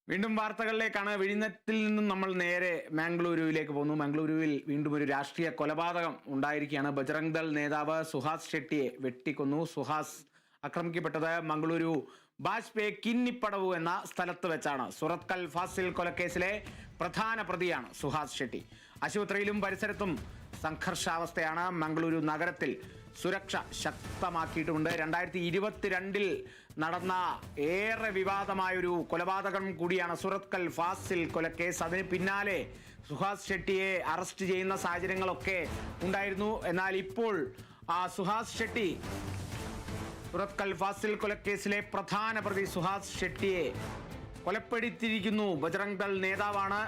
വീണ്ടും വാർത്തകളിലേക്കാണ്. വിഴിഞ്ഞത്തിൽ നിന്നും നമ്മൾ നേരെ മംഗളൂരുവിലേക്ക് പോകുന്നു. മംഗളൂരുവിൽ വീണ്ടും ഒരു രാഷ്ട്രീയ കൊലപാതകം ഉണ്ടായിരിക്കുകയാണ്. ബജ്രംഗ് ദൾ നേതാവ് സുഹാസ് ഷെട്ടിയെ വെട്ടിക്കൊന്നു. സുഹാസ് ആക്രമിക്കപ്പെട്ടത് മംഗളൂരു ബാജ്പേയി കിന്നിപ്പടവു എന്ന സ്ഥലത്ത് വെച്ചാണ്. സുറത്കൽ ഫാസിൽ കൊലക്കേസിലെ പ്രധാന പ്രതിയാണ് സുഹാസ് ഷെട്ടി. ആശുപത്രിയിലും പരിസരത്തും സംഘർഷാവസ്ഥയാണ്. മംഗളൂരു നഗരത്തിൽ സുരക്ഷ ശക്തമാക്കിയിട്ടുമുണ്ട്. 2022 നടന്ന ഏറെ വിവാദമായൊരു കൊലപാതകം കൂടിയാണ് സുറത്കൽ ഫാസിൽ കൊലക്കേസ്. അതിന് പിന്നാലെ സുഹാസ് ഷെട്ടിയെ അറസ്റ്റ് ചെയ്യുന്ന സാഹചര്യങ്ങളൊക്കെ ഉണ്ടായിരുന്നു. എന്നാൽ ഇപ്പോൾ സുഹാസ് ഷെട്ടി, സുറത്കൽ ഫാസിൽ കൊലക്കേസിലെ പ്രധാന പ്രതി സുഹാസ് ഷെട്ടിയെ കൊലപ്പെടുത്തിയിരിക്കുന്നു. ബജ്രംഗ് ദൾ നേതാവാണ്.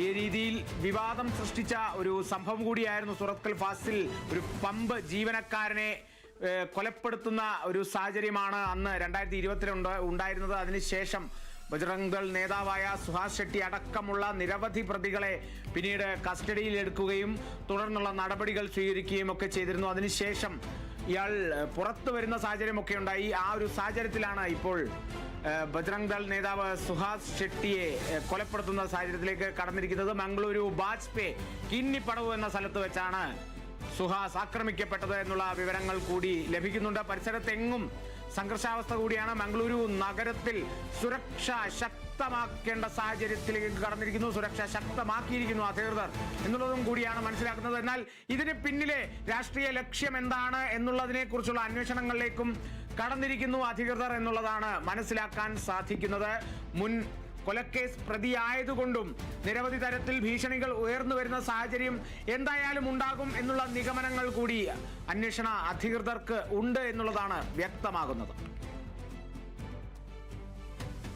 ഈ രീതിയിൽ വിവാദം സൃഷ്ടിച്ച ഒരു സംഭവം കൂടിയായിരുന്നു സുറത്കൽ ഫാസിൽ. ഒരു പമ്പ് ജീവനക്കാരനെ കൊലപ്പെടുത്തുന്ന ഒരു സാഹചര്യമാണ് അന്ന് 2020 ഉണ്ടായിരുന്നത്. അതിനുശേഷം ബജ്രംഗ് ദൾ നേതാവായ സുഹാസ് ഷെട്ടി അടക്കമുള്ള നിരവധി പ്രതികളെ പിന്നീട് കസ്റ്റഡിയിൽ എടുക്കുകയും തുടർന്നുള്ള നടപടികൾ സ്വീകരിക്കുകയും ഒക്കെ ചെയ്തിരുന്നു. അതിനുശേഷം ഇയാൾ പുറത്തു വരുന്ന സാഹചര്യമൊക്കെ ഉണ്ടായി. ആ ഒരു സാഹചര്യത്തിലാണ് ഇപ്പോൾ ബജ്രംഗ് ദൾ നേതാവ് സുഹാസ് ഷെട്ടിയെ കൊലപ്പെടുത്തുന്ന സാഹചര്യത്തിലേക്ക് കടന്നിരിക്കുന്നത്. മംഗളൂരു ബാജ്പേയി കിന്നിപ്പടവു എന്ന സ്ഥലത്ത് വെച്ചാണ് സുഹാസ് ആക്രമിക്കപ്പെട്ടത് എന്നുള്ള വിവരങ്ങൾ കൂടി ലഭിക്കുന്നുണ്ട്. പരിസരത്തെങ്ങും സംഘർഷാവസ്ഥ കൂടിയാണ്. മംഗളൂരു നഗരത്തിൽ സുരക്ഷ ശക്തമാക്കേണ്ട സാഹചര്യത്തിലേക്ക് കടന്നിരിക്കുന്നു. സുരക്ഷ ശക്തമാക്കിയിരിക്കുന്നു അധികൃതർ എന്നുള്ളതും കൂടിയാണ് മനസ്സിലാക്കുന്നത്. എന്നാൽ ഇതിന് പിന്നിലെ രാഷ്ട്രീയ ലക്ഷ്യം എന്താണ് എന്നുള്ളതിനെ കുറിച്ചുള്ള അന്വേഷണങ്ങളിലേക്കും കടന്നിരിക്കുന്നു അധികൃതർ എന്നുള്ളതാണ് മനസ്സിലാക്കാൻ സാധിക്കുന്നത്. മുൻ കൊലക്കേസ് പ്രതിയായതുകൊണ്ടും നിരവധി തരത്തിൽ ഭീഷണികൾ ഉയർന്നു വരുന്ന സാഹചര്യം എന്തായാലും ഉണ്ടാകും എന്നുള്ള നിഗമനങ്ങൾ കൂടി അന്വേഷണ അധികൃതർക്ക് ഉണ്ട് എന്നുള്ളതാണ് വ്യക്തമാകുന്നത്.